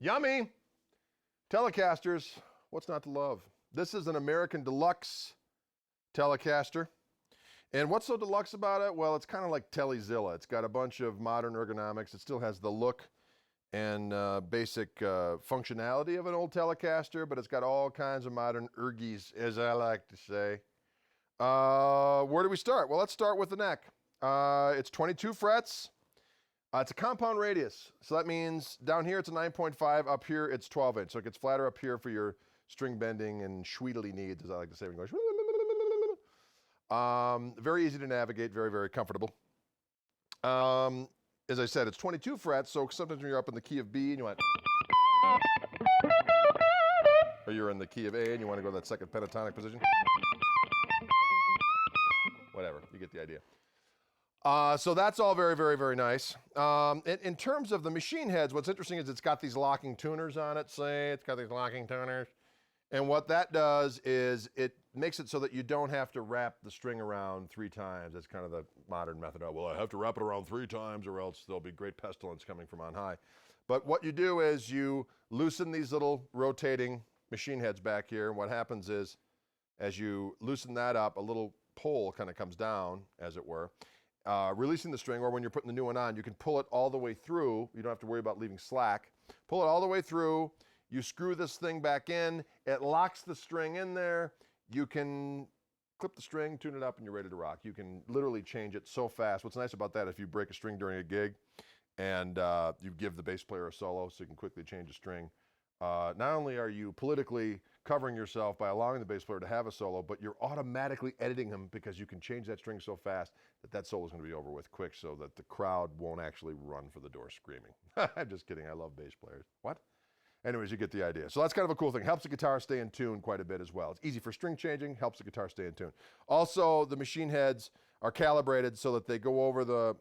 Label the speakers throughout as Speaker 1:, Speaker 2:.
Speaker 1: Yummy! Telecasters, what's not to love? This is an American Deluxe Telecaster. And what's so deluxe about it? Well, it's kind of like Telezilla. It's got a bunch of modern ergonomics. It still has the look and basic functionality of an old Telecaster, but it's got all kinds of modern ergies, as I like to say. Where do we start? Well, let's start with the neck. It's 22 frets. It's a compound radius, so that means down here it's a 9.5, up here it's 12 inch, so it gets flatter up here for your string bending and schweedly needs, as I like to say. Very easy to navigate, very, very comfortable. As I said, it's 22 frets, so sometimes when you're up in the key of B and you want, or you're in the key of A and you want to go to that second pentatonic position. Whatever, you get the idea. So that's all very, very, very nice. In terms of the machine heads, what's interesting is it's got these locking tuners on it, it's got these locking tuners. And what that does is it makes it so that you don't have to wrap the string around 3 times. That's kind of the modern method. Oh, well, I have to wrap it around 3 times or else there'll be great pestilence coming from on high. But what you do is you loosen these little rotating machine heads back here. And what happens is as you loosen that up, a little pole kind of comes down, as it were. Releasing the string, or when you're putting the new one on, you can pull it all the way through. You don't have to worry about leaving slack. Pull it all the way through. You screw this thing back in. It locks the string in there. You can clip the string, tune it up, and you're ready to rock. You can literally change it so fast. What's nice about that, if you break a string during a gig and you give the bass player a solo so you can quickly change a string, not only are you politically covering yourself by allowing the bass player to have a solo, but you're automatically editing him because you can change that string so fast that that solo is going to be over with quick so that the crowd won't actually run for the door screaming. I'm just kidding. I love bass players. What? Anyways, you get the idea. So that's kind of a cool thing. Helps the guitar stay in tune quite a bit as well. It's easy for string changing, helps the guitar stay in tune. Also, the machine heads are calibrated so that they go over the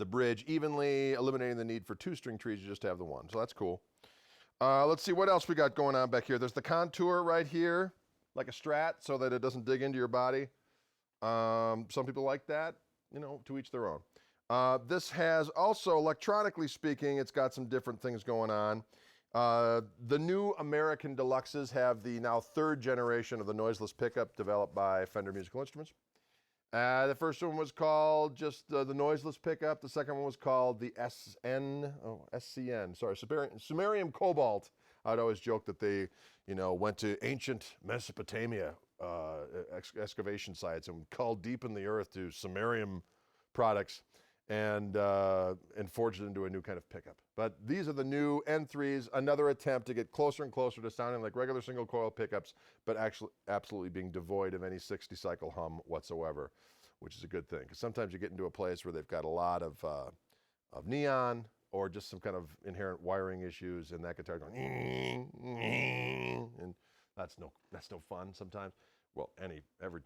Speaker 1: bridge evenly, eliminating the need for 2 string trees. You just have the one. So that's cool. Let's see what else we got going on back here. There's the contour right here, like a Strat, so that it doesn't dig into your body. Some people like that, you know, to each their own. This has also, electronically speaking, it's got some different things going on. The new American Deluxes have the now 3rd generation of the Noiseless Pickup developed by Fender Musical Instruments. The first one was called just the Noiseless Pickup. The second one was called the SCN, sorry, Sumerian Cobalt. I'd always joke that they, you know, went to ancient Mesopotamia excavation sites and culled deep in the earth to Sumerian products and forged it into a new kind of pickup. But these are the new N3s, another attempt to get closer and closer to sounding like regular single coil pickups, but actually absolutely being devoid of any 60-cycle hum whatsoever, which is a good thing. Because sometimes you get into a place where they've got a lot of neon or just some kind of inherent wiring issues, and that guitar going, and that's no fun sometimes. Well,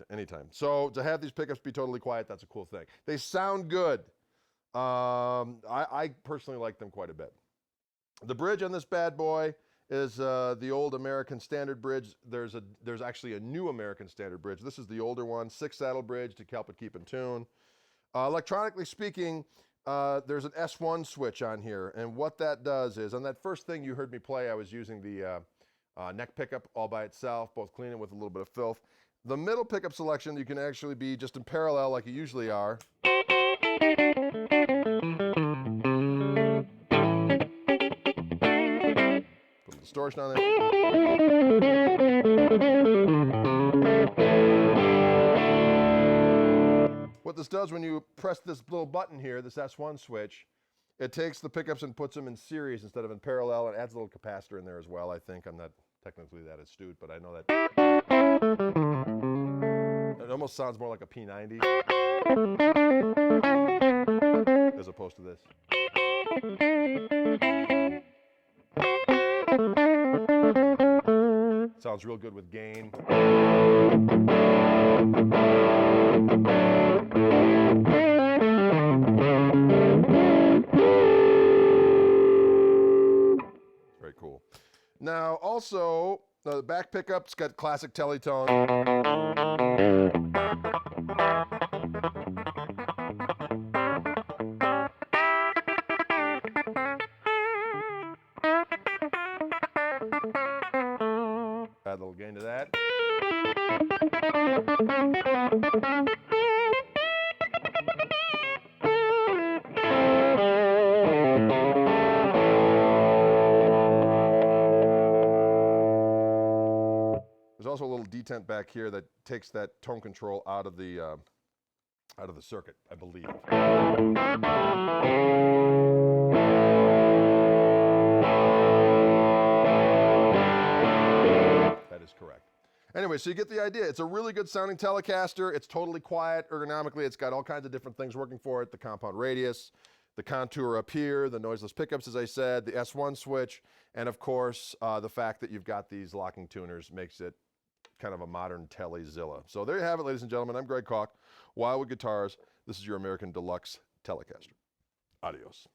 Speaker 1: anytime. So to have these pickups be totally quiet, that's a cool thing. They sound good. I personally like them quite a bit. The bridge on this bad boy is the old American Standard bridge. There's actually a new American Standard bridge. This is the older one, 6-saddle bridge to help it keep in tune. Electronically speaking, there's an S1 switch on here, and what that does is, on that first thing you heard me play, I was using the neck pickup all by itself, both clean and with a little bit of filth. The middle pickup selection, you can actually be just in parallel like you usually are. Put the distortion on there. What this does when you press this little button here, this S1 switch, it takes the pickups and puts them in series instead of in parallel, and adds a little capacitor in there as well, I think. I'm not technically that astute, but I know that it almost sounds more like a P90 as opposed to this. Sounds real good with gain. Very cool. Now, also, the back pickup's got classic Teletone. also a little detent back here that takes that tone control out of the circuit, I believe. That is correct. Anyway, so you get the idea. It's a really good sounding Telecaster. It's totally quiet ergonomically. It's got all kinds of different things working for it. The compound radius, the contour up here, the noiseless pickups, as I said, the S1 switch, and of course, the fact that you've got these locking tuners makes it kind of a modern Telezilla. So there you have it, ladies and gentlemen. I'm Greg Koch, Wildwood Guitars. This is your American Deluxe Telecaster. Adios.